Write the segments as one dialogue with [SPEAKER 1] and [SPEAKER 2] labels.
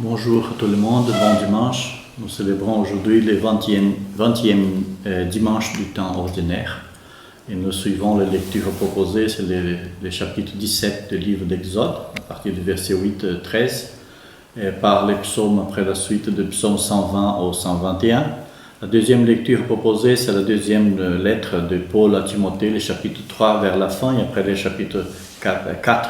[SPEAKER 1] Bonjour à tout le monde, bon dimanche. Nous célébrons aujourd'hui le 20e dimanche du temps ordinaire. Et nous suivons la lecture proposée, c'est le chapitre 17 du livre d'Exode, à partir du verset 8-13, par les psaumes après la suite de psaume 120 au 121. La deuxième lecture proposée, c'est la deuxième lettre de Paul à Timothée, le chapitre 3 vers la fin, et après le chapitre 4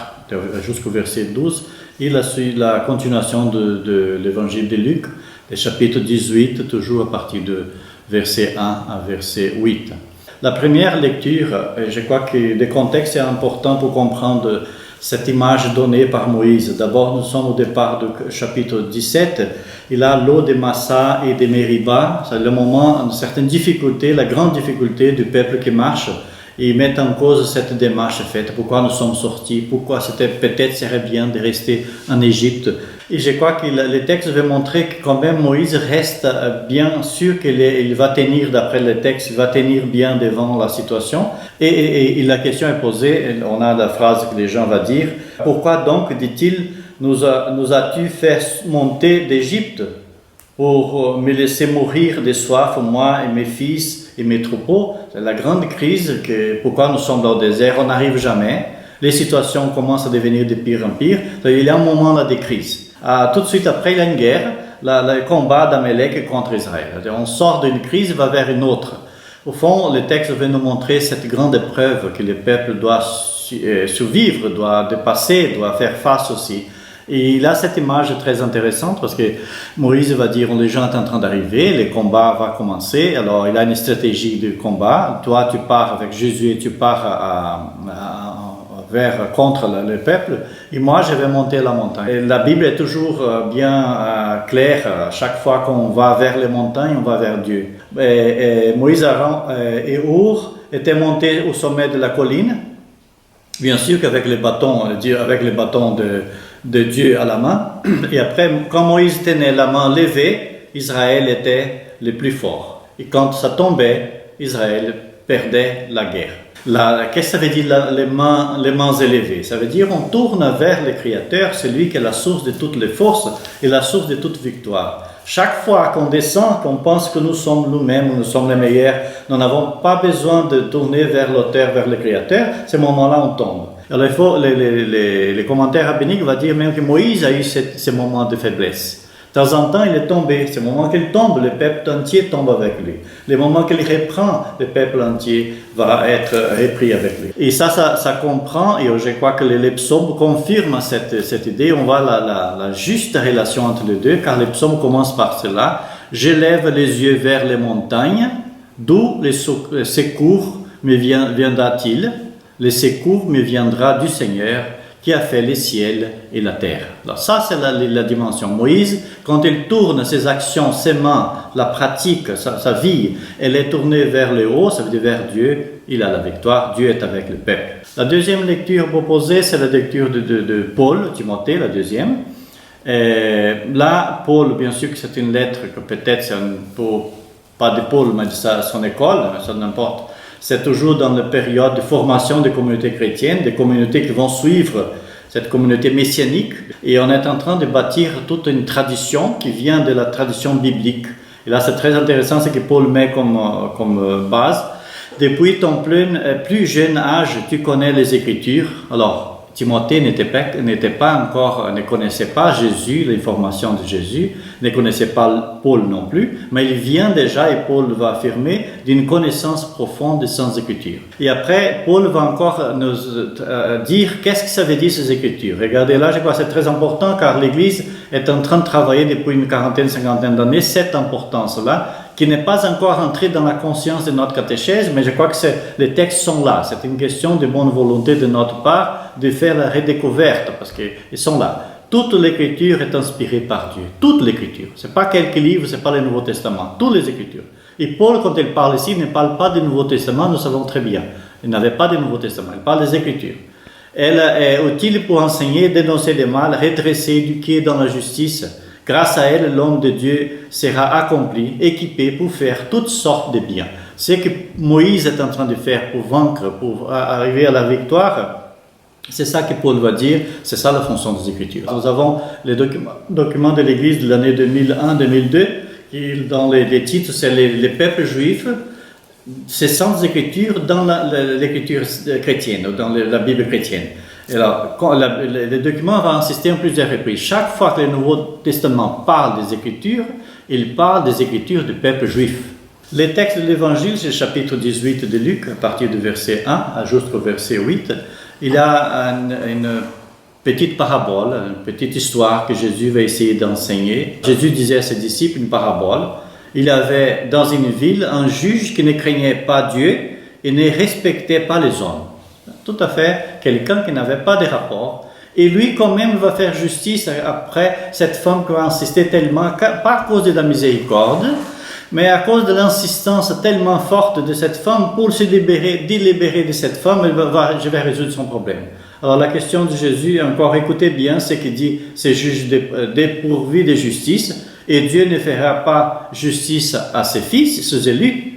[SPEAKER 1] jusqu'au verset 12. Et la continuation de l'évangile de Luc, le chapitre 18, toujours à partir de verset 1 à verset 8. La première lecture, je crois que le contexte est important pour comprendre cette image donnée par Moïse. D'abord, nous sommes au départ du chapitre 17. Il a l'eau de Massa et de Mériba. C'est le moment de certaines difficultés, la grande difficulté du peuple qui marche. Et ils mettent en cause cette démarche faite. Pourquoi nous sommes sortis? Pourquoi peut-être serait bien de rester en Égypte? Et je crois que le texte veut montrer que quand même Moïse reste bien sûr qu'il va tenir, d'après le texte, il va tenir bien devant la situation. Et la question est posée, on a la phrase que les gens vont dire, pourquoi donc, dit-il, nous as-tu fait monter d'Égypte pour me laisser mourir de soif, moi et mes fils et mes troupeaux? C'est la grande crise, pourquoi nous sommes dans le désert, on n'arrive jamais. Les situations commencent à devenir de pire en pire. Il y a un moment là de crise. Tout de suite après, il y a une guerre, le combat d'Amalek contre Israël. On sort d'une crise, va vers une autre. Au fond, le texte veut nous montrer cette grande épreuve que le peuple doit survivre, doit dépasser, doit faire face aussi. Et il a cette image très intéressante parce que Moïse va dire, les gens sont en train d'arriver, le combat va commencer, alors il a une stratégie de combat. Toi, tu pars avec Jésus et tu pars contre le peuple, et moi, je vais monter la montagne. Et la Bible est toujours bien claire, chaque fois qu'on va vers les montagnes, on va vers Dieu. Et Moïse et Our étaient montés au sommet de la colline, bien sûr qu'avec les bâtons, de Dieu à la main. Et après, quand Moïse tenait la main levée, Israël était le plus fort. Et quand ça tombait, Israël perdait la guerre. Qu'est-ce que ça veut dire les mains élevées? Ça veut dire on tourne vers le Créateur, celui qui est la source de toutes les forces et la source de toute victoire. Chaque fois qu'on descend, qu'on pense que nous sommes nous-mêmes, nous sommes les meilleurs, nous n'avons pas besoin de tourner vers l'auteur, vers le Créateur. À ce moment-là, on tombe. Alors, les commentaires rabbiniques vont dire même que Moïse a eu ces moments de faiblesse. De temps en temps, il est tombé. C'est le moment qu'il tombe, le peuple entier tombe avec lui. Le moment qu'il reprend, le peuple entier va être repris avec lui. Et ça comprend, et je crois que les psaumes confirment cette idée. On voit la juste relation entre les deux, car les psaumes commencent par cela. J'élève les yeux vers les montagnes, d'où le secours me viendra-t-il? Le secours me viendra du Seigneur qui a fait les ciels et la terre. Alors ça, c'est la dimension. Moïse, quand il tourne ses actions, ses mains, la pratique, sa vie, elle est tournée vers le haut, ça veut dire vers Dieu, il a la victoire, Dieu est avec le peuple. La deuxième lecture proposée, c'est la lecture de Paul, Timothée, la deuxième. Et là, Paul, bien sûr que c'est une lettre que peut-être c'est pas de Paul, mais de son école, ça n'importe. C'est toujours dans la période de formation des communautés chrétiennes, des communautés qui vont suivre cette communauté messianique. Et on est en train de bâtir toute une tradition qui vient de la tradition biblique. Et là, c'est très intéressant ce que Paul met comme base. Depuis ton plus jeune âge, tu connais les Écritures. Alors, Timothée ne connaissait pas Jésus, l'information de Jésus, ne connaissait pas Paul non plus, mais il vient déjà, et Paul va affirmer, d'une connaissance profonde des Saintes Écritures. Et après, Paul va encore nous dire qu'est-ce que ça veut dire ces Écritures. Regardez là, je crois que c'est très important, car l'Église est en train de travailler depuis une cinquantaine d'années, cette importance-là, qui n'est pas encore entrée dans la conscience de notre catéchèse, mais je crois que les textes sont là. C'est une question de bonne volonté de notre part de faire la redécouverte, parce qu'ils sont là. Toute l'Écriture est inspirée par Dieu. Toute l'Écriture. Ce n'est pas quelques livres, ce n'est pas le Nouveau Testament. Toutes les Écritures. Et Paul, quand il parle ici, ne parle pas du Nouveau Testament, nous savons très bien. Il n'avait pas de Nouveau Testament, il parle des Écritures. Elle est utile pour enseigner, dénoncer le mal, redresser, éduquer dans la justice. Grâce à elle, l'homme de Dieu sera accompli, équipé pour faire toutes sortes de biens. Ce que Moïse est en train de faire pour vaincre, pour arriver à la victoire, C'est ça que Paul va dire, c'est ça la fonction des Écritures. Nous avons les documents de l'Église de l'année 2001-2002, qui dans les titres, c'est les peuples juifs, c'est sans Écriture dans l'Écriture chrétienne, ou dans la Bible chrétienne. Et alors, le document va insister en plusieurs reprises. Chaque fois que le Nouveau Testament parle des Écritures, il parle des Écritures du peuple juif. Les textes de l'Évangile, c'est le chapitre 18 de Luc, à partir du verset 1 jusqu'au verset 8. Il y a une petite parabole, une petite histoire que Jésus va essayer d'enseigner. Jésus disait à ses disciples une parabole. Il y avait dans une ville un juge qui ne craignait pas Dieu et ne respectait pas les hommes. Tout à fait, quelqu'un qui n'avait pas de rapport. Et lui, quand même, va faire justice après cette femme qui va insister tellement, pas à cause de la miséricorde, mais à cause de l'insistance tellement forte de cette femme pour se libérer de cette femme, je vais résoudre son problème. Alors la question de Jésus, encore écoutez bien ce qu'il dit, c'est juge dépourvu de justice, et Dieu ne fera pas justice à ses fils, ses élus,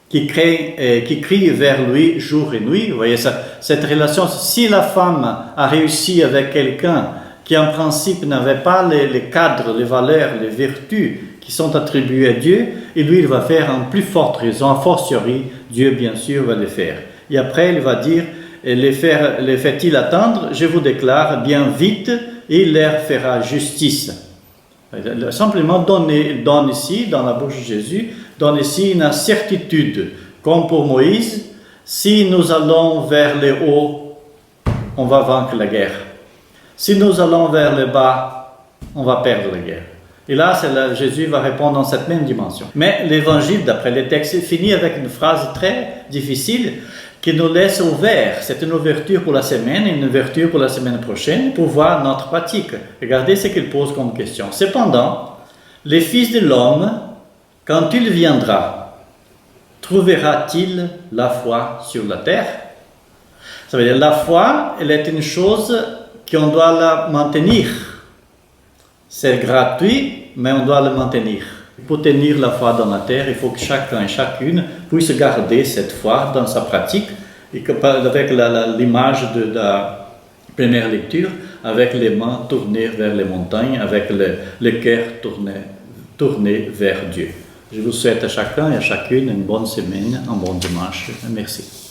[SPEAKER 1] qui crient vers lui jour et nuit. Vous voyez cette relation, si la femme a réussi avec quelqu'un qui en principe n'avait pas les cadres, les valeurs, les vertus qui sont attribuées à Dieu, et lui il va faire en plus forte raison, a fortiori, Dieu bien sûr va le faire. Et après il va dire, les fait-il attendre, je vous déclare bien vite, et il leur fera justice. Simplement donne ici, dans la bouche de Jésus, donne ici une certitude, comme pour Moïse, si nous allons vers le haut, on va vaincre la guerre. Si nous allons vers le bas, on va perdre la guerre. Et là, Jésus va répondre dans cette même dimension. Mais l'évangile, d'après les textes, finit avec une phrase très difficile qui nous laisse ouverts. C'est une ouverture pour la semaine et une ouverture pour la semaine prochaine pour voir notre pratique. Regardez ce qu'il pose comme question. Cependant, le Fils de l'homme, quand il viendra, trouvera-t-il la foi sur la terre? Ça veut dire la foi, elle est une chose qu'on doit la maintenir. C'est gratuit, mais on doit le maintenir. Pour tenir la foi dans la terre, il faut que chacun et chacune puisse garder cette foi dans sa pratique, et que, avec l'image de la première lecture, avec les mains tournées vers les montagnes, avec le cœur tourné vers Dieu. Je vous souhaite à chacun et à chacune une bonne semaine, un bon dimanche. Merci.